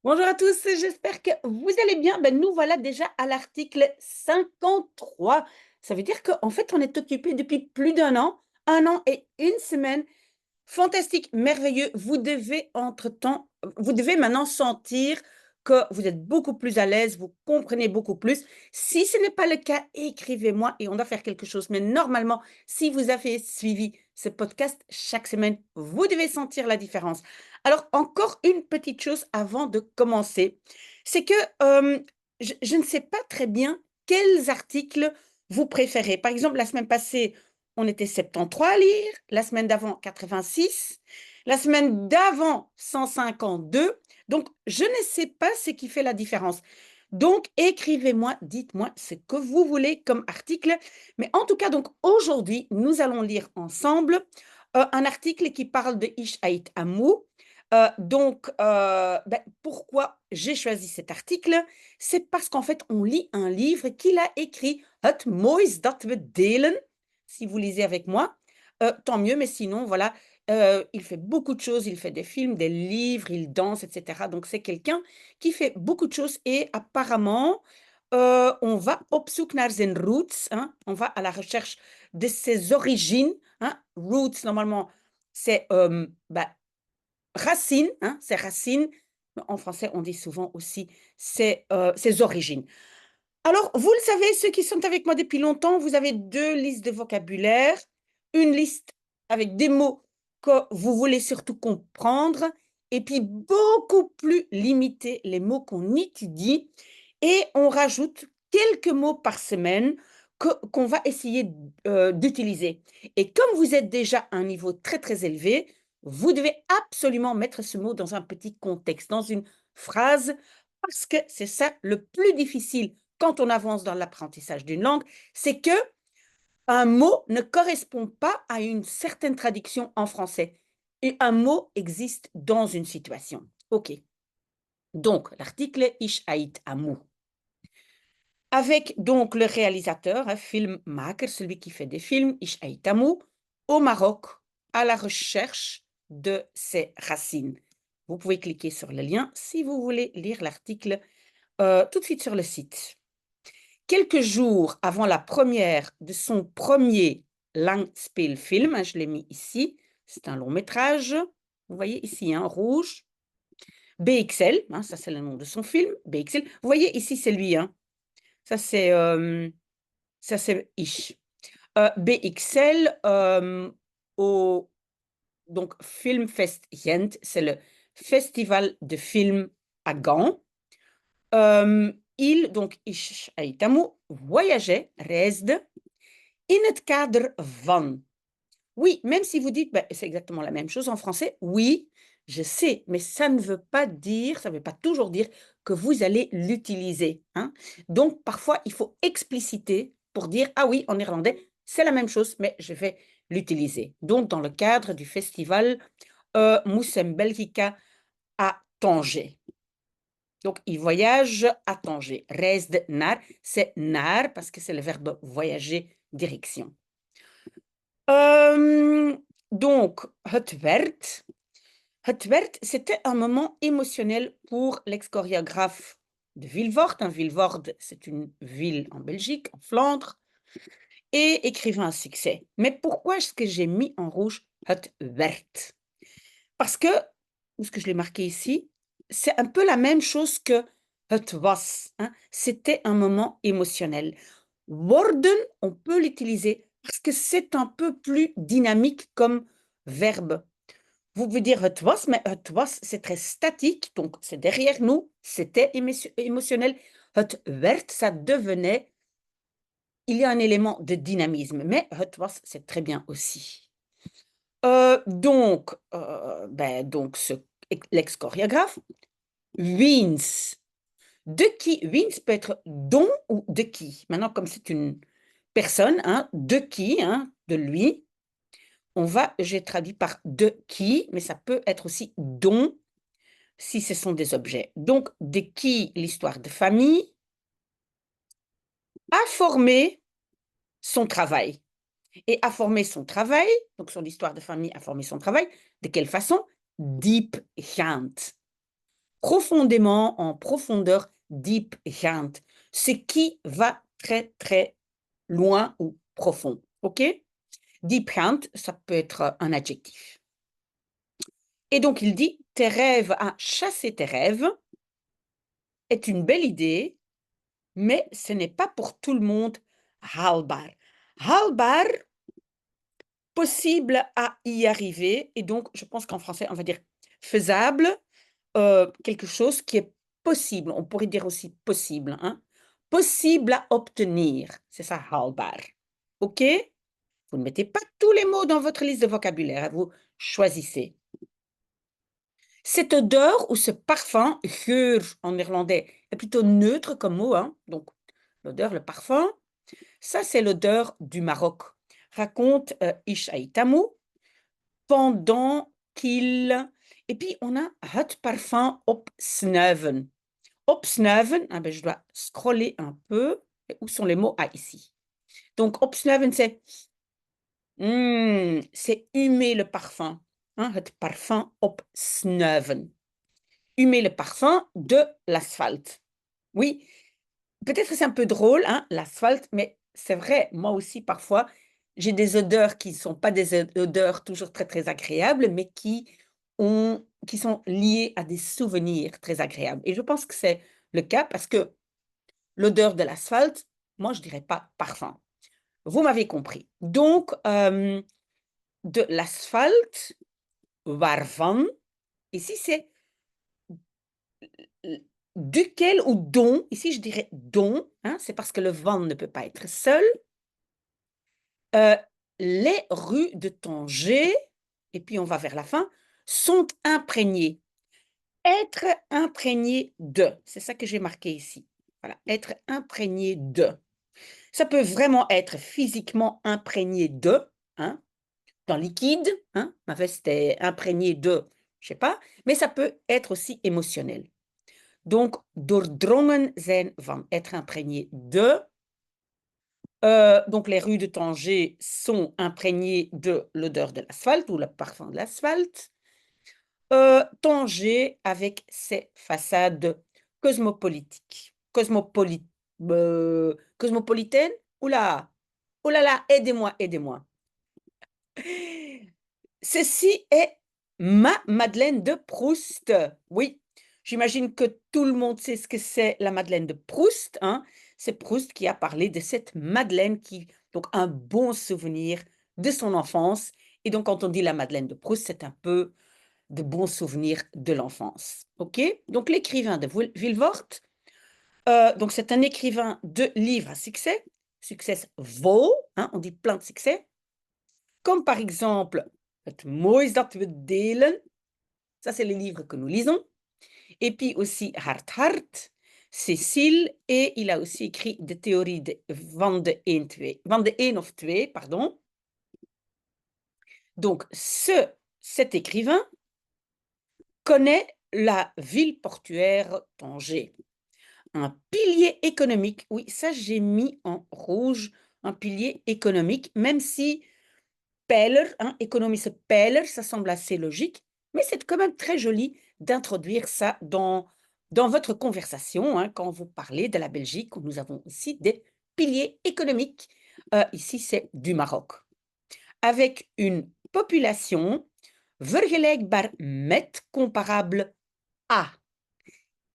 Bonjour à tous, j'espère que vous allez bien. Nous voilà déjà à l'article 53. Ça veut dire qu'en fait, on est occupé depuis plus un an et une semaine. Fantastique, merveilleux. Vous devez maintenant sentir que vous êtes beaucoup plus à l'aise, vous comprenez beaucoup plus. Si ce n'est pas le cas, écrivez-moi et on va faire quelque chose. Mais normalement, si vous avez suivi ce podcast chaque semaine, vous devez sentir la différence. Alors, encore une petite chose avant de commencer, c'est que je ne sais pas très bien quels articles vous préférez. Par exemple, la semaine passée, on était 73 à lire, la semaine d'avant 86, la semaine d'avant 152. Donc, je ne sais pas ce qui fait la différence. Donc, écrivez-moi, dites-moi ce que vous voulez comme article. Mais en tout cas, donc aujourd'hui, nous allons lire ensemble un article qui parle de Ish Ait Amou. Pourquoi j'ai choisi cet article? C'est parce qu'en fait, on lit un livre qu'il a écrit, Het moois dat we delen. Si vous lisez avec moi, tant mieux, mais sinon, voilà, il fait beaucoup de choses. Il fait des films, des livres, il danse, et cetera. Donc c'est quelqu'un qui fait beaucoup de choses et apparemment, on va op zoek naar zijn roots, hein, on va à la recherche de ses origines, hein. Roots, normalement, c'est, racines, hein, c'est racines. En français, on dit souvent aussi c'est, ses origines. Alors, vous le savez, ceux qui sont avec moi depuis longtemps, vous avez 2 listes de vocabulaire, une liste avec des mots que vous voulez surtout comprendre et puis beaucoup plus limiter les mots qu'on étudie et on rajoute quelques mots par semaine qu'on va essayer d'utiliser. Et comme vous êtes déjà à un niveau très, très élevé, vous devez absolument mettre ce mot dans un petit contexte, dans une phrase, parce que c'est ça le plus difficile quand on avance dans l'apprentissage d'une langue, c'est que un mot ne correspond pas à une certaine traduction en français. Et un mot existe dans une situation. OK. Donc, l'article Ich ait Amu. Avec donc le réalisateur, un filmmaker, celui qui fait des films, Ich ait Amu, au Maroc, à la recherche de ses racines. Vous pouvez cliquer sur le lien si vous voulez lire l'article tout de suite sur le site. Quelques jours avant la première de son premier langspelfilm, hein, je l'ai mis ici, c'est un long métrage, vous voyez ici, hein, rouge, BXL, hein, ça c'est le nom de son film, BXL. Vous voyez ici, c'est lui, hein, ça c'est Ish. BXL, au donc Filmfest Gent, c'est le festival de films à Gand. Il, donc Ish Aitamu, voyageait, reisde in het cadre van. Oui, même si vous dites, c'est exactement la même chose en français, oui, je sais, mais ça ne veut pas dire, ça ne veut pas toujours dire que vous allez l'utiliser, hein. Donc parfois, il faut expliciter pour dire: «Ah oui, en néerlandais, c'est la même chose, mais je vais l'utiliser». Donc dans le cadre du festival, Moussem Belgica à Tanger. Donc il voyage à Tanger. Reisde naar, c'est naar parce que c'est le verbe voyager, direction. Donc, het werd, c'était un moment émotionnel pour l'ex-chorégraphe de Vilvoorde. Vilvoorde, c'est une ville en Belgique, en Flandre, et écrivain à succès. Mais pourquoi est-ce que j'ai mis en rouge het werd? Parce que, où est-ce que je l'ai marqué ici? C'est un peu la même chose que het was, hein. C'était un moment émotionnel. Worden, on peut l'utiliser parce que c'est un peu plus dynamique comme verbe. Vous pouvez dire het was, mais het was, c'est très statique, donc c'est derrière nous, c'était émotionnel. Het werd, ça devenait, il y a un élément de dynamisme, mais het was, c'est très bien aussi. Donc ce l'ex-chorégraphe, wiens. De qui? Wiens peut être dont ou de qui. Maintenant, comme c'est une personne, hein, de qui, hein, de lui, j'ai traduit par de qui, mais ça peut être aussi dont si ce sont des objets. Donc, de qui l'histoire de famille a formé son travail. Et a formé son travail, donc son histoire de famille a formé son travail, de quelle façon? Diepgaand. profondément, en profondeur, diepgaand. Ce qui va très, très loin ou profond. OK? Diepgaand, ça peut être un adjectif. Et donc, il dit, tes rêves, chasser tes rêves est une belle idée, mais ce n'est pas pour tout le monde haalbaar. Haalbaar, possible à y arriver, et donc je pense qu'en français, on va dire faisable, quelque chose qui est possible. On pourrait dire aussi possible, hein. Possible à obtenir, c'est ça, haalbaar. OK? Vous ne mettez pas tous les mots dans votre liste de vocabulaire, hein, vous choisissez. Cette odeur ou ce parfum, geur en néerlandais, est plutôt neutre comme mot, hein, donc l'odeur, le parfum. Ça, c'est l'odeur du Maroc. Raconte Ish Aïtamou pendant qu'il... Et puis, on a het parfum opsnuiven. Opsnuiven, ben, je dois scroller un peu. Où sont les mots? Ah, ici. Donc, opsnuiven, c'est humer le parfum. Hein, het parfum opsnuiven. Humer le parfum de l'asphalte. Oui, peut-être que c'est un peu drôle, hein, l'asphalte, mais c'est vrai, moi aussi, parfois, j'ai des odeurs qui ne sont pas des odeurs toujours très, très agréables, mais qui sont liées à des souvenirs très agréables. Et je pense que c'est le cas parce que l'odeur de l'asphalte, moi, je dirais pas parfum. Vous m'avez compris. Donc, de l'asphalte, waarvan, ici, c'est duquel ou dont, ici, je dirais dont, hein, c'est parce que le van ne peut pas être seul. Les rues de Tanger, et puis on va vers la fin, sont imprégnées. Être imprégné de, c'est ça que j'ai marqué ici. Voilà, être imprégné de. Ça peut vraiment être physiquement imprégné de, hein, dans liquide, hein, ma veste est imprégnée de, je sais pas, mais ça peut être aussi émotionnel. Donc, doordrongen zijn van, être imprégné de. Donc, les rues de Tanger sont imprégnées de l'odeur de l'asphalte ou le parfum de l'asphalte. Tanger avec ses façades cosmopolitiques. Cosmopolitaines? Oula! Oh là là, aidez-moi, aidez-moi. Ceci est ma Madeleine de Proust. Oui, j'imagine que tout le monde sait ce que c'est la Madeleine de Proust, hein. C'est Proust qui a parlé de cette Madeleine donc un bon souvenir de son enfance. Et donc, quand on dit la Madeleine de Proust, c'est un peu de bons souvenirs de l'enfance. OK? Donc, l'écrivain de Vilvoort, donc c'est un écrivain de livres à succès, succesvol, hein, on dit plein de succès, comme par exemple Het moois dat we delen, ça c'est les livres que nous lisons, et puis aussi Hart Hart, Cécile, et il a aussi écrit de théorie van de 1 of 2, pardon. Donc, cet écrivain connaît la ville portuaire Tanger. Un pilier économique, oui, ça j'ai mis en rouge, un pilier économique, même si pijler, hein, économische pijler, ça semble assez logique, mais c'est quand même très joli d'introduire ça dans votre conversation, hein, quand vous parlez de la Belgique, où nous avons aussi des piliers économiques. Ici, c'est du Maroc. Avec une population vergelijkbaar met, comparable à.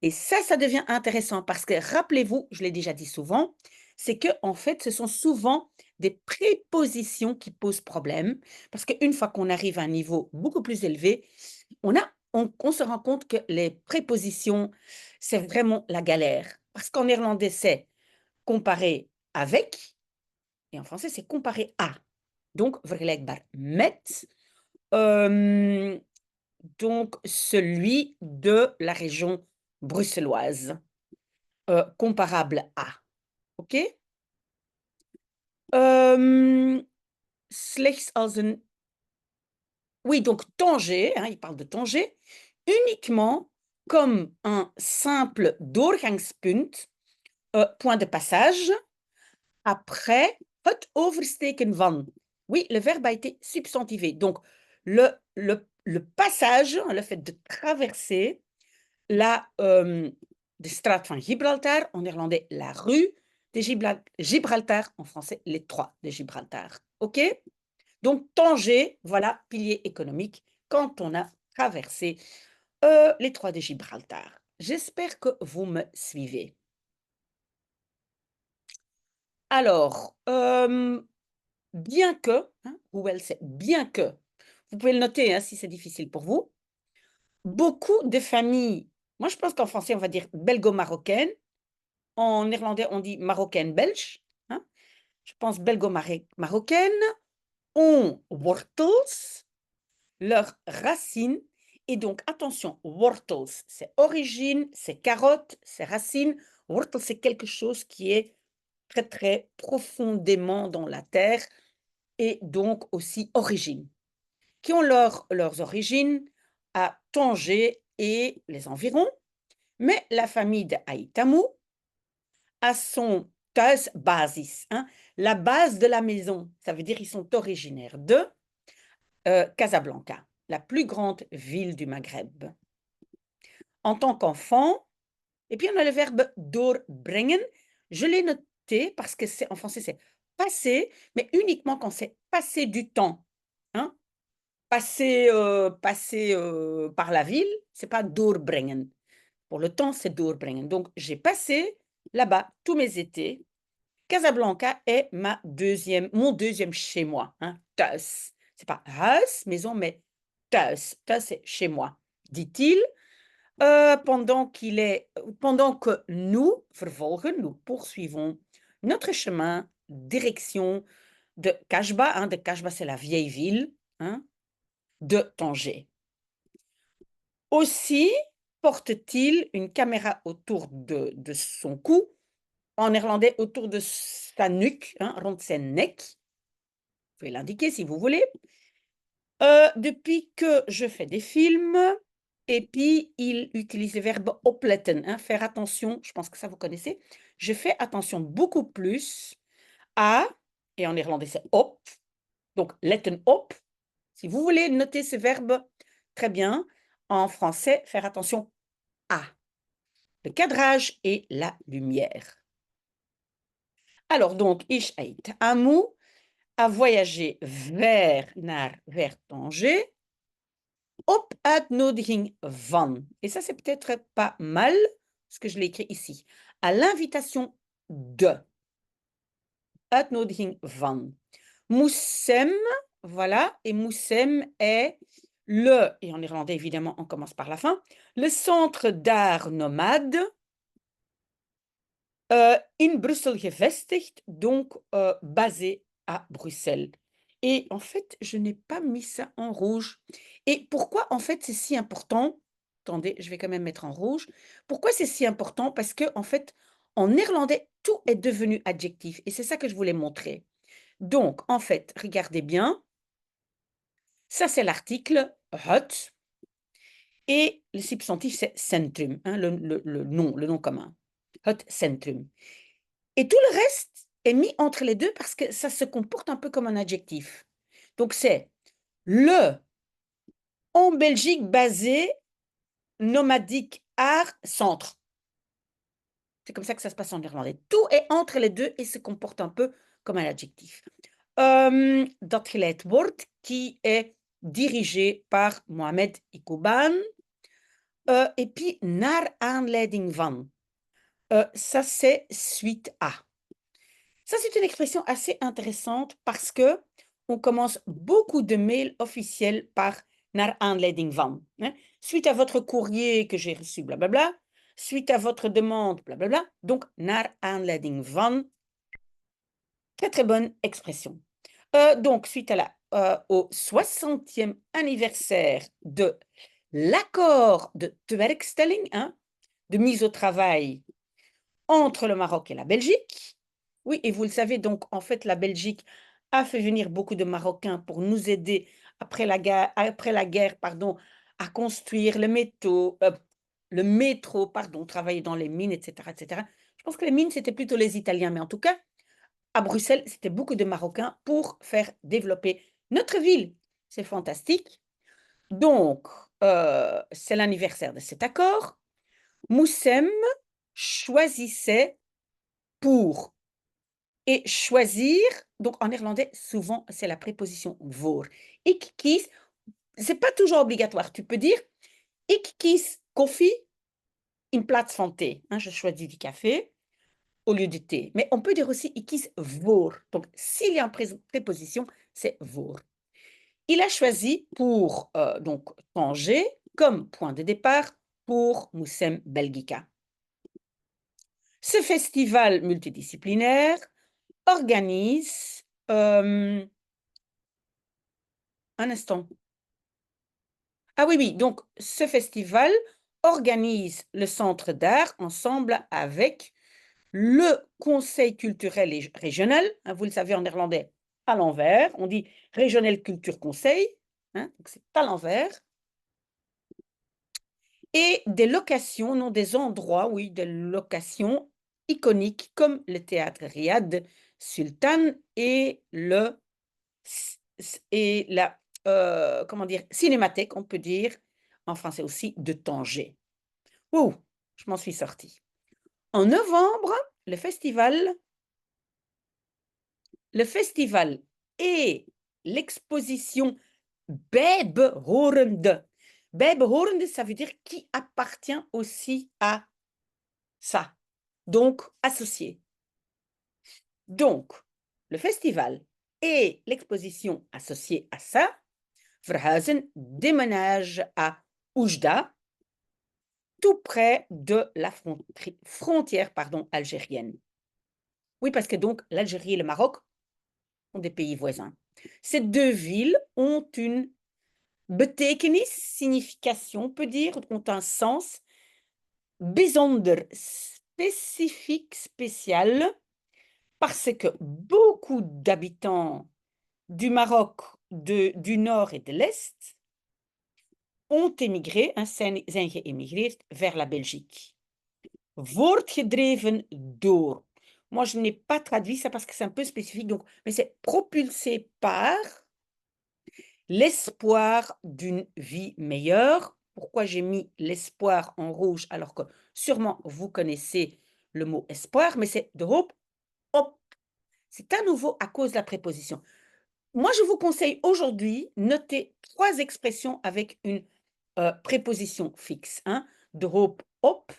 Et ça devient intéressant parce que, rappelez-vous, je l'ai déjà dit souvent, c'est que en fait, ce sont souvent des prépositions qui posent problème parce qu'une fois qu'on arrive à un niveau beaucoup plus élevé, on se rend compte que les prépositions, c'est vraiment la galère. Parce qu'en néerlandais, c'est comparer avec et en français, c'est comparer à. Donc, vergelijkbaar met, donc celui de la région bruxelloise. Comparable à. OK? Slechts als een... Oui, donc Tanger, hein, il parle de Tanger, uniquement comme un simple doorgangspunt, point de passage, après het oversteken van. Oui, le verbe a été substantivé. Donc, le passage, le fait de traverser, de Straat van Gibraltar, en néerlandais, la rue de Gibraltar, en français, les trois de Gibraltar. OK? Donc, Tanger, voilà, pilier économique, quand on a traversé les trois de Gibraltar. J'espère que vous me suivez. Alors, bien que, hein, ou elle sait, bien que, vous pouvez le noter hein, si c'est difficile pour vous, beaucoup de familles, moi je pense qu'en français on va dire belgo-marocaine, en néerlandais on dit marocaine-belge, hein, je pense belgo-marocaine, ont wortels, leurs racines, et donc attention, wortels, c'est origine, c'est carotte, c'est racine, wortel c'est quelque chose qui est très très profondément dans la terre, et donc aussi origine, qui ont leurs origines à Tanger et les environs, mais la famille de Aïtamou a son thuisbasis, hein, la base de la maison. Ça veut dire qu'ils sont originaires de Casablanca, la plus grande ville du Maghreb. En tant qu'enfant, et puis on a le verbe doorbrengen. Je l'ai noté parce que c'est en français c'est passer, mais uniquement quand c'est passer du temps. Hein? Passer par la ville, c'est pas doorbrengen. Pour le temps, c'est doorbrengen. Donc, j'ai passé là-bas tous mes étés. Casablanca est mon deuxième chez moi. Hein, thuis. C'est pas huis, maison, mais thuis. Thuis, c'est chez moi, dit-il, pendant que nous, vervolgen, nous poursuivons notre chemin, direction de Kashba. Hein, de Kashba, c'est la vieille ville. Hein, de Tanger. Aussi porte-t-il une caméra autour de son cou, en néerlandais autour de sa nuque, hein, rond zijn nek. Vous pouvez l'indiquer si vous voulez. Depuis que je fais des films, et puis il utilise le verbe opletten, hein, faire attention, je pense que ça vous connaissez. Je fais attention beaucoup plus à, et en néerlandais c'est op, donc letten op. Si vous voulez noter ce verbe, très bien. En français, faire attention à le cadrage et la lumière. Alors donc, ich ait Amou a voyagé vers Tanger op uitnodiging van. Et ça, c'est peut-être pas mal, ce que je l'ai écrit ici. À l'invitation de. Uitnodiging van. Moussem, voilà, et Moussem est et en irlandais évidemment on commence par la fin, le centre d'art nomade in Bruxelles gevestigd, donc basé à Bruxelles. Et en fait, je n'ai pas mis ça en rouge. Et pourquoi en fait c'est si important? Attendez, je vais quand même mettre en rouge. Pourquoi c'est si important? Parce que en fait, en néerlandais, tout est devenu adjectif. Et c'est ça que je voulais montrer. Donc, en fait, regardez bien. Ça, c'est l'article hut. Et le substantif, c'est centrum, hein, le nom commun. Hut centrum. Et tout le reste est mis entre les deux parce que ça se comporte un peu comme un adjectif. Donc, c'est le en Belgique basé nomadique art centre. C'est comme ça que ça se passe en néerlandais. Tout est entre les deux et se comporte un peu comme un adjectif. Dat geleid wordt, qui est dirigé par Mohamed Ikouban. Et puis, naar aanleiding van. Ça, c'est suite à. Ça, c'est une expression assez intéressante parce que on commence beaucoup de mails officiels par naar aanleiding van. Hein? Suite à votre courrier que j'ai reçu, blablabla. Suite à votre demande, blablabla. Donc, naar aanleiding van. Très, très bonne expression. Donc, suite au 60e anniversaire de l'accord de tewerkstelling, hein, de mise au travail entre le Maroc et la Belgique. Oui, et vous le savez, donc, en fait, la Belgique a fait venir beaucoup de Marocains pour nous aider après la guerre, à construire le métro, travailler dans les mines, etc., etc. Je pense que les mines, c'était plutôt les Italiens, mais en tout cas, à Bruxelles, c'était beaucoup de Marocains pour faire développer notre ville. C'est fantastique. Donc, c'est l'anniversaire de cet accord. Moussem choisissait pour. Et choisir, donc en néerlandais, souvent, c'est la préposition voor. Ik kies, c'est pas toujours obligatoire. Tu peux dire, ik kies koffie in plaats van thee. Hein, je choisis du café au lieu du thé. Mais on peut dire aussi, ik kies voor. Donc, s'il y a une préposition, c'est voor. Il a choisi pour donc Tanger comme point de départ pour Moussem Belgica. Ce festival multidisciplinaire organise un instant. Ah oui, oui, donc ce festival organise le Centre d'art ensemble avec le Conseil culturel et régional, hein, vous le savez en néerlandais, à l'envers, on dit Régional Culture Conseil, hein, donc c'est à l'envers, et des locations, non des endroits, oui, des locations iconiques comme le théâtre Riad Sultan et la comment dire, cinémathèque, on peut dire, en français aussi, de Tanger. Ouh, je m'en suis sortie. En novembre, le festival et l'exposition Bijbehorende. Bijbehorende, ça veut dire qui appartient aussi à ça. Donc, associé. Donc, le festival et l'exposition associée à ça, Verhuizen déménage à Oujda, tout près de la frontière algérienne. Oui, parce que donc l'Algérie et le Maroc sont des pays voisins. Ces deux villes ont une betekenis, signification, on peut dire, ont un sens bijzonder, spécifique, spécial, parce que beaucoup d'habitants du Maroc, du nord et de l'est ont émigré, zijn geëmigreerd vers la Belgique. Voortgedreven door. Moi, je n'ai pas traduit ça parce que c'est un peu spécifique, donc, mais c'est propulsé par l'espoir d'une vie meilleure. Pourquoi j'ai mis l'espoir en rouge alors que sûrement vous connaissez le mot espoir, mais c'est de hoop, hop. C'est à nouveau à cause de la préposition. Moi, je vous conseille aujourd'hui, notez 3 expressions avec une préposition fixe, hein, de hoop, hop,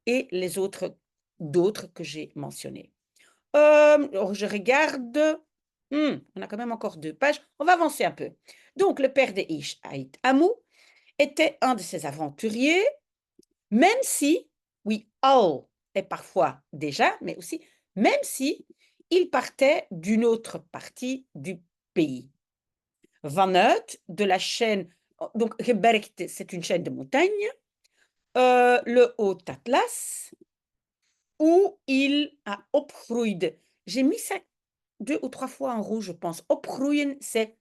et les autres, d'autres que j'ai mentionnées. Je regarde. On a quand même encore 2 pages. On va avancer un peu. Donc, le père de Ish Haït Amou était un de ces aventuriers, même si, oui, all est parfois déjà, mais aussi, même si il partait d'une autre partie du pays. Vanuit, de la chaîne, donc Gebergte, c'est une chaîne de montagnes, le Haut Atlas, où il a opgroeid. J'ai mis ça 2 ou 3 fois en rouge, je pense. Opgroeien, c'est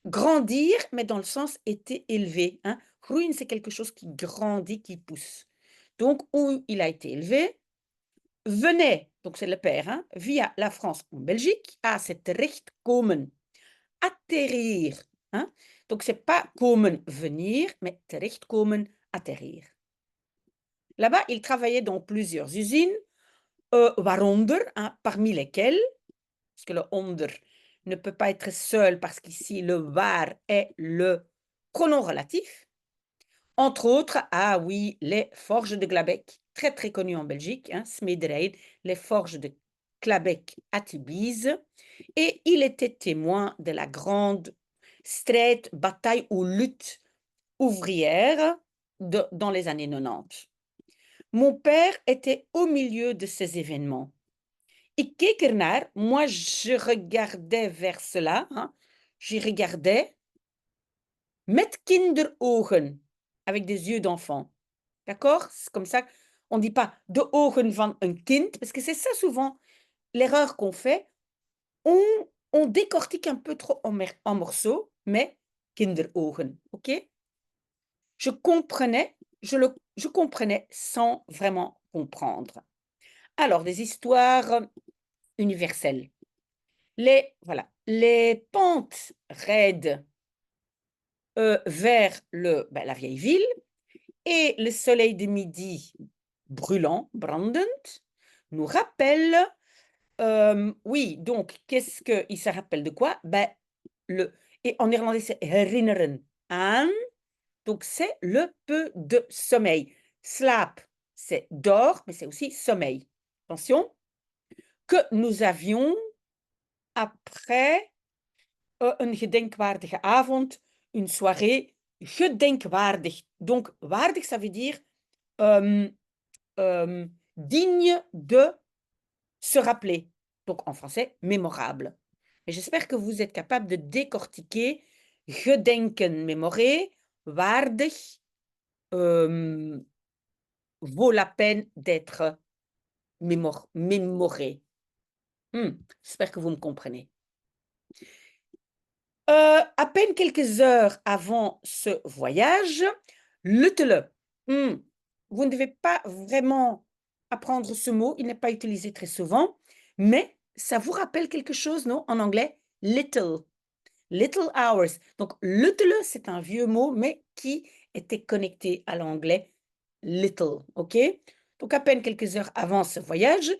grandir, mais dans le sens été élevé. Hein. Groeien, c'est quelque chose qui grandit, qui pousse. Donc, où il a été élevé, venait, donc c'est le père, hein, via la France en Belgique, à c'est terechtkomen, atterrir. Hein. Donc, c'est pas komen, venir, mais terechtkomen, atterrir. Là-bas, il travaillait dans plusieurs usines, waaronder, hein, parmi lesquelles, parce que le onder ne peut pas être seul parce qu'ici, le waar est le pronom relatif. Entre autres, ah oui, les forges de Glabeck, très très connues en Belgique, hein, Smederij, les forges de Glabeck à Tubize. Et il était témoin de la grande strijd, bataille ou lutte ouvrière dans les années 90. Mon père était au milieu de ces événements. Ik keek ernaar, moi je regardais vers cela, hein, j'y regardais, met kinderogen, avec des yeux d'enfant. D'accord? C'est comme ça, on ne dit pas de ogen van een kind, parce que c'est ça souvent l'erreur qu'on fait. On décortique un peu trop en morceaux, mais kinderogen, ok? Je comprenais, je comprenais sans vraiment comprendre. Alors, des histoires universelles. Les pentes raides vers la vieille ville et le soleil de midi brûlant, brandend, nous rappelle, oui, donc qu'est-ce qu'il se rappelle de quoi? Ben, et en néerlandais, c'est herinneren aan, donc c'est le peu de sommeil. Slaap, c'est dort, mais c'est aussi sommeil. Attention, que nous avions après een gedenkwaardige avond, une soirée gedenkwaardig. Donc, waardig, ça veut dire digne de se rappeler. Donc, en français, mémorable. Et j'espère que vous êtes capable de décortiquer gedenken, mémorer, waardig, vaut la peine d'être mémoré. J'espère que vous me comprenez. À peine quelques heures avant ce voyage, luttele. Vous ne devez pas vraiment apprendre ce mot, il n'est pas utilisé très souvent, mais ça vous rappelle quelque chose, non? En anglais, little. Little hours. Donc, luttele, c'est un vieux mot, mais qui était connecté à l'anglais little, ok? Donc, à peine quelques heures avant ce voyage,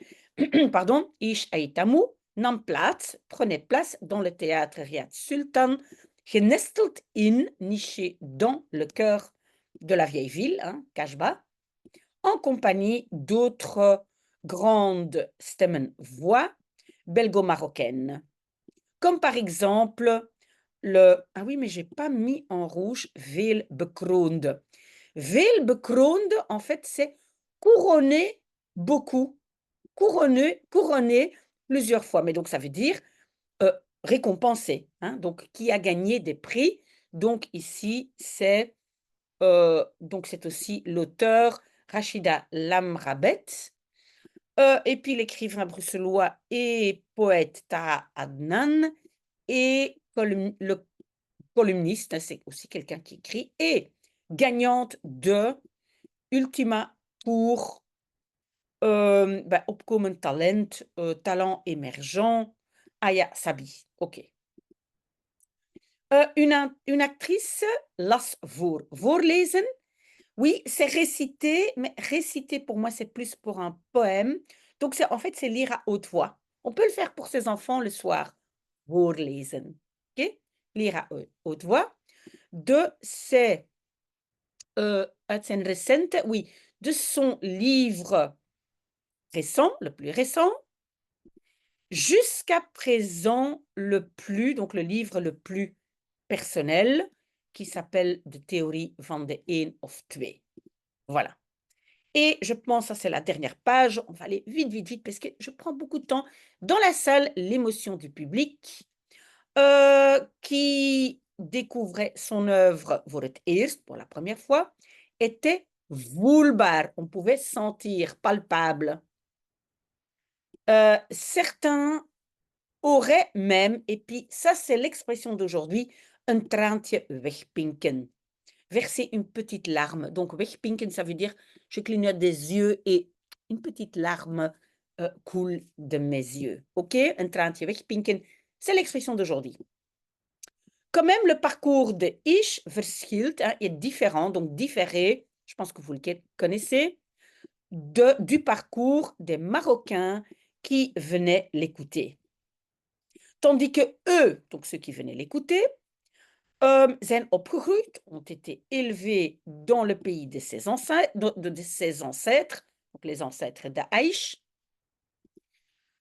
pardon, ich Aitamu nam plaats, prenait place dans le théâtre Riad Sultan, genesteld in, niché dans le cœur de la vieille ville, hein, Kashba, en compagnie d'autres grandes stemmen voix belgo-marocaines, comme par exemple ah oui, mais j'ai pas mis en rouge veel bekroonde. Veel bekroonde, en fait, c'est couronné beaucoup, couronné plusieurs fois. Mais donc, ça veut dire récompensé, hein, donc qui a gagné des prix. Donc, ici, c'est aussi l'auteur Rachida Lamrabet, et puis l'écrivain bruxellois et poète Taha Adnan, et le columniste, c'est aussi quelqu'un qui écrit, et gagnante de Ultima pour opkomend talent, talent émergent, Aya Sabi. OK. Une actrice las voorlezen. Oui, c'est réciter, mais réciter pour moi, c'est plus pour un poème. Donc, en fait, c'est lire à haute voix. On peut le faire pour ses enfants le soir. Voorlezen. OK? Lire à haute voix. C'est oui, de son livre récent, le plus récent, jusqu'à présent donc le livre le plus personnel, qui s'appelle De Theorie van de Een of Twee. Voilà. Et je pense, ça c'est la dernière page, on va aller vite, vite, vite, parce que je prends beaucoup de temps. Dans la salle, l'émotion du public, qui découvrait son œuvre voor het eerst, pour la première fois, était voelbaar. On pouvait sentir, palpable. Certains auraient même, et puis ça c'est l'expression d'aujourd'hui, un traantje wegpinken. Verser une petite larme. Donc, wegpinken, ça veut dire je clignote des yeux et une petite larme coule de mes yeux. OK? Un traantje wegpinken, c'est l'expression d'aujourd'hui. Quand même, le parcours de Ish verschilt, hein, est différent, donc différé, je pense que vous le connaissez, du parcours des Marocains qui venaient l'écouter. Tandis que eux, donc ceux qui venaient l'écouter, zijn opgegroeid, ont été élevés dans le pays de ses ancêtres, donc les ancêtres d'Aïch,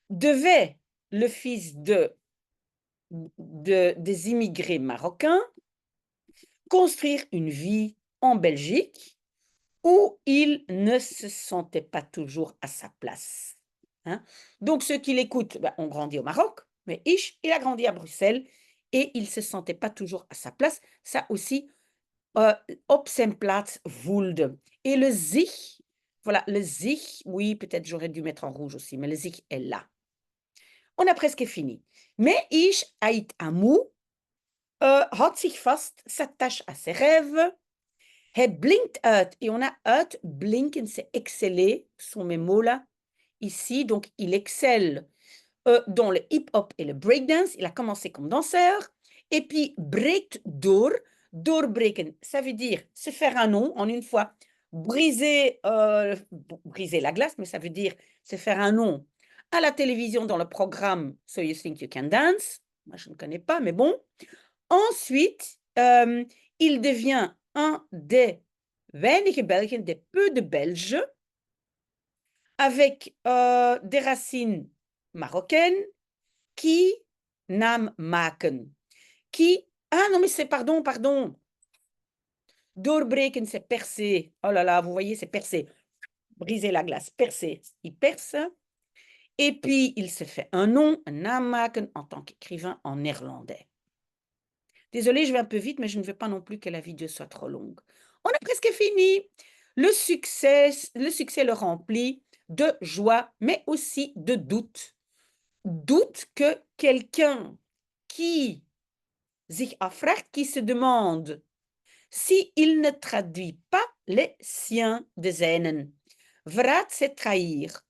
devaient, le fils des immigrés marocains, construire une vie en Belgique où il ne se sentait pas toujours à sa place. Hein? Donc, ceux qui l'écoutent ont grandi au Maroc, mais Ish, il a grandi à Bruxelles et il ne se sentait pas toujours à sa place. Ça aussi, op zijn plaats voelde. Et le zich, voilà, le zich, oui, peut-être j'aurais dû mettre en rouge aussi, mais le zich est là. On a presque fini. Mais Ish Ait Amou had zich vast, s'attache à ses rêves. Hij blinkt uit. Et on a uit, blinken, c'est exceller, ce sont mes mots là, ici. Donc, il excelle dans le hip-hop et le breakdance. Il a commencé comme danseur. Et puis, breekt door. Doorbreken, ça veut dire se faire un nom en une fois. briser la glace, mais ça veut dire se faire un nom à la télévision dans le programme So You Think You Can Dance. Moi, je ne connais pas, mais bon. Ensuite, il devient un des weinige Belgen, des peu de Belges, avec des racines marocaines qui naam maken. Qui, ah non, mais c'est, pardon. Doorbreken, c'est percer. Oh là là, vous voyez, c'est percer. Briser la glace, percer. Il perce. Et puis, il se fait un nom, un naam maken, en tant qu'écrivain en néerlandais. Désolée, je vais un peu vite, mais je ne veux pas non plus que la vidéo soit trop longue. On a presque fini. Le succès le remplit de joie, mais aussi de doute. Doute que quelqu'un qui sich afvraagt, qui se demande s'il ne traduit pas les siens de zijnen. Verraad, c'est trahir.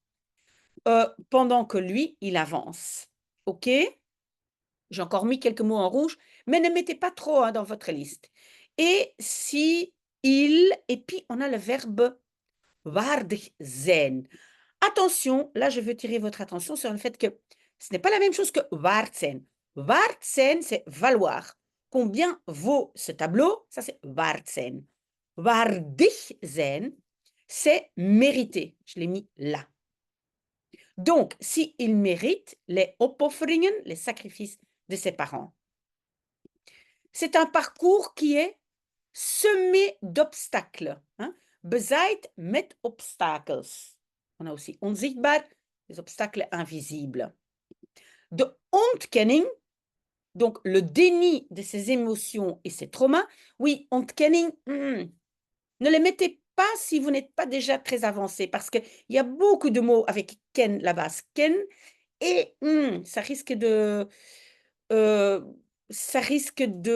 Pendant que lui, il avance. OK? J'ai encore mis quelques mots en rouge, mais ne mettez pas trop dans votre liste. Et si il, et puis on a le verbe waardig zijn. Attention, là je veux tirer votre attention sur le fait que ce n'est pas la même chose que waard zijn. Waard zijn, c'est valoir. Combien vaut ce tableau? Ça, c'est waard zijn. Waardig zijn, c'est mériter. Je l'ai mis là. Donc, s'il mérite les opofferingen, les sacrifices de ses parents. C'est un parcours qui est semé d'obstacles. Hein? Bezaaid met obstakels. On a aussi onzichtbaar, les obstacles invisibles. De ontkenning, donc le déni de ses émotions et ses traumas. Oui, ontkenning, ne les mettez pas si vous n'êtes pas déjà très avancé, parce qu'il y a beaucoup de mots avec ken, la base ken, et ça risque de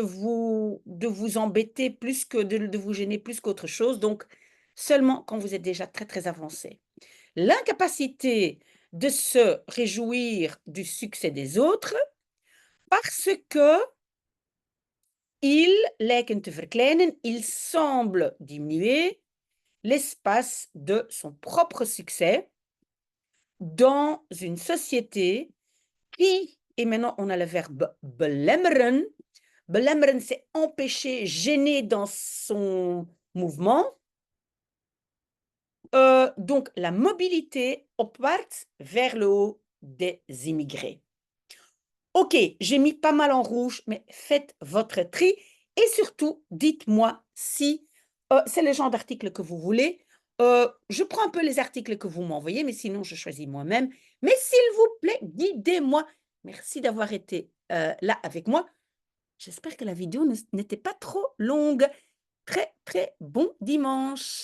vous embêter plus que de vous gêner plus qu'autre chose. Donc, seulement quand vous êtes déjà très, très avancé. L'incapacité de se réjouir du succès des autres parce que ils lijken te verkleinen, il semble diminuer l'espace de son propre succès dans une société qui, et maintenant on a le verbe belemmeren. Belemmeren, c'est empêcher, gêner dans son mouvement. Donc, la mobilité opwaarts vers le haut des immigrés. Ok, j'ai mis pas mal en rouge, mais faites votre tri et surtout, dites-moi si c'est le genre d'article que vous voulez. Je prends un peu les articles que vous m'envoyez, mais sinon, je choisis moi-même. Mais s'il vous plaît, guidez-moi. Merci d'avoir été là avec moi. J'espère que la vidéo n'était pas trop longue. Très, très bon dimanche.